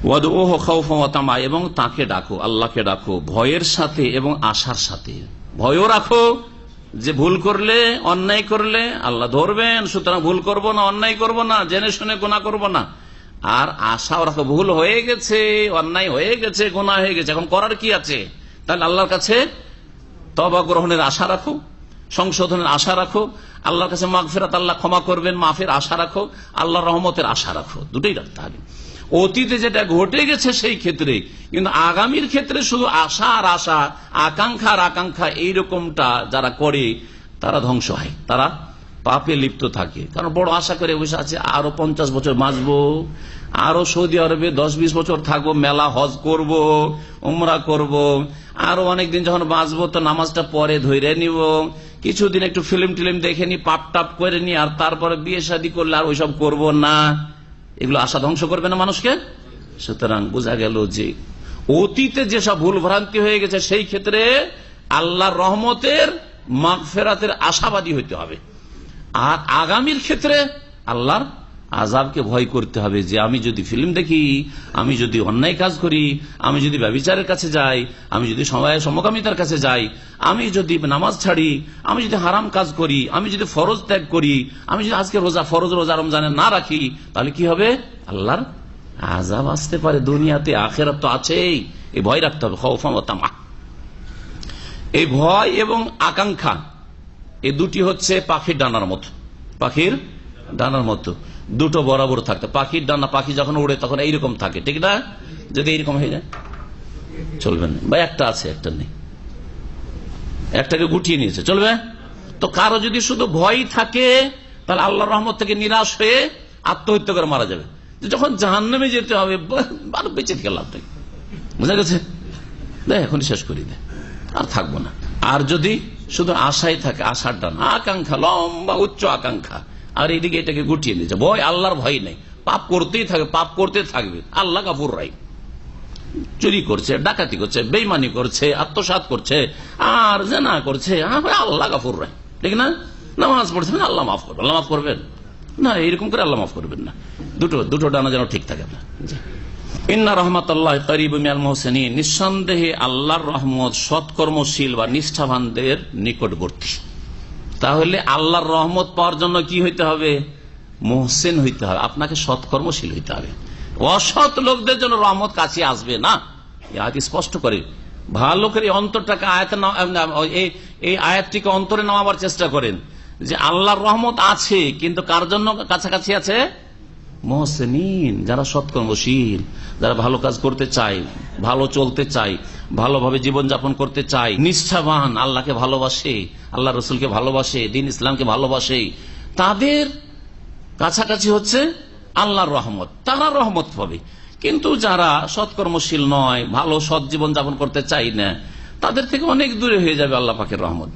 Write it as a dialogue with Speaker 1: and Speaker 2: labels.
Speaker 1: ওয়াদউহু খাউফান ওয়া তামা, এবং তাকে ডাকো, আল্লাহকে ডাকো ভয়ের সাথে এবং আশার সাথে। ভয়ও রাখো যে ভুল করলে, অন্যায় করলে আল্লাহ ধরবেন, সুতরাং ভুল করব না, অন্যায় করব না, জেনে শুনে গুনাহ করব না। আর আশাও রাখো, ভুল হয়ে গেছে, অন্যায় হয়ে গেছে, গুনাহ হয়ে গেছে, এখন করার কি আছে, তাহলে আল্লাহর কাছে তওবা গ্রহণের আশা রাখো, সংশোধনের আশা রাখো, আল্লাহর কাছে মাগফিরাত, আল্লাহ ক্ষমা করবেন, মাফের আশা রাখো, আল্লাহর রহমতের আশা রাখো। দুটোই রাখতে হবে। অতীতে যেটা ঘটে গেছে সেই ক্ষেত্রে, কিন্তু আগামীর ক্ষেত্রে শুধু আশা আর আশা, আকাঙ্ক্ষা আর আকাঙ্ক্ষা, এইরকমটা যারা করে তারা ধ্বংস হয়, তারা পাপে লিপ্ত থাকে। কারণ বড় আশা করে বসে আছে, আরো 50 বছর বাঁচবো, আরো সৌদি আরবে 10-20 বছর থাকবো, মেলা হজ করব, উমরা করব, আরো অনেকদিন যখন বাঁচবো তো নামাজটা পরে ধরে নিব, কিছুদিন একটু ফিল্ম টিলিম দেখে নি, পাপ টাপ করে নি, আর তারপরে বিয়ে শাদী করলে আর ওইসব করব না। এগুলো আশা ধ্বংস করবে না মানুষকে। সুতরাং বোঝা গেল যে অতীতে যেসব ভুল ভ্রান্তি হয়ে গেছে সেই ক্ষেত্রে আল্লাহর রহমতের মাগফিরাতের আশাবাদী হইতে হবে। আর আগামীর ক্ষেত্রে আল্লাহর আযাবকে ভয় করতে হবে, যে আমি যদি ফিল্ম দেখি, আমি যদি অন্যায় কাজ করি, আমি যদি ব্যভিচারের কাছে যাই, আমি যদি সমকামিতার কাছে যাই, আমি যদি নামাজ ছাড়ি, আমি যদি হারাম কাজ করি, আমি যদি ফরজ ত্যাগ করি, আমি যদি আজকে ফরজ রোজা রমজানে না রাখি, তাহলে কি হবে? আল্লাহর আযাব আসতে পারে দুনিয়াতে, আখিরাত তো আছেই। এই ভয় রাখতে হবে, খাউফান ওয়া তামা। এই ভয় এবং আকাঙ্ক্ষা এই দুটি হচ্ছে পাখির ডানার মতো, পাখির ডানার মতো দুটো বরাবর থাকতে। পাখির ডানা, পাখি যখন উড়ে তখন এইরকম থাকে, ঠিক না? যদি এইরকম হয়ে যায় চলবে না, বা একটা আছে একটা নেই, একটাকে গুটিয়ে নিয়েছে, চলবে? তো কারো যদি শুধু ভয় থাকে তাহলে আল্লাহর রহমত থেকে নিরাশ হয়ে আত্মহত্যা করে মারা যাবে। যখন জাহান্নামে যেতে হবে, বেঁচে থেকে লাভ নেই, বুঝা গেছে? এখন শেষ করি দে, আর থাকবো না। আর যদি শুধু আশাই থাকে, আশার ডানা, আকাঙ্ক্ষা, লম্বা উচ্চ আকাঙ্ক্ষা, আর এইদিকে এটাকে গুটিয়ে নিয়েছে, ভয়, আল্লাহর ভয় নেই, পাপ করতেই থাকবে, পাপ করতে থাকবে। আল্লাহ গাফুর রাহিম, চুরি করছে, ডাকাতি করছে, বেইমানি করছে, আত্মসাৎ করছে, আর জিনা করছে, আল্লাহ গাফুর রাহিম, ঠিক না? নামাজ পড়ছে, আল্লাহ মাফ করবেন, আল্লাহ মাফ করবেন না, এরকম করে আল্লাহ মাফ করবেন না। দুটো ডানা যেন ঠিক থাকে আপনার। ইন্না রাহমাতাল্লাহি কারীবুম মিনাল মুহসিনিন, নিঃসন্দেহে আল্লাহর রহমত সৎকর্মশীল বা নিষ্ঠাবানদের নিকটবর্তী। তাহলে আল্লাহর রহমত পাওয়ার জন্য কি হইতে হবে? মুহসিন হইতে হবে, আপনাকে সৎকর্মশীল হইতে হবে। অসৎ লোকদের জন্য রহমত কাছে আসবে না, আয়াত স্পষ্ট করে। ভালো করে অন্তরটাকে এই আয়াতটিকে অন্তরে নামাবার চেষ্টা করেন, যে আল্লাহর রহমত আছে, কিন্তু কার জন্য কাছাকাছি আছে? মুহসিনিন, যারা সৎকর্মশীল, যারা ভালো কাজ করতে চায়, ভালো চলতে চায়, ভালোভাবে জীবনযাপন করতে চায়, নিষ্ঠাবান, আল্লাহকে ভালোবাসে, আল্লাহ রসুলকে ভালোবাসে, দিন ইসলামকে ভালোবাসে, তাদের কাছাকাছি হচ্ছে আল্লাহর রহমত, তারা রহমত পাবে। কিন্তু যারা সৎকর্মশীল নয়, ভালো সৎ জীবন যাপন করতে চায় না, তাদের থেকে অনেক দূরে হয়ে যাবে আল্লাহ পাকের রহমত।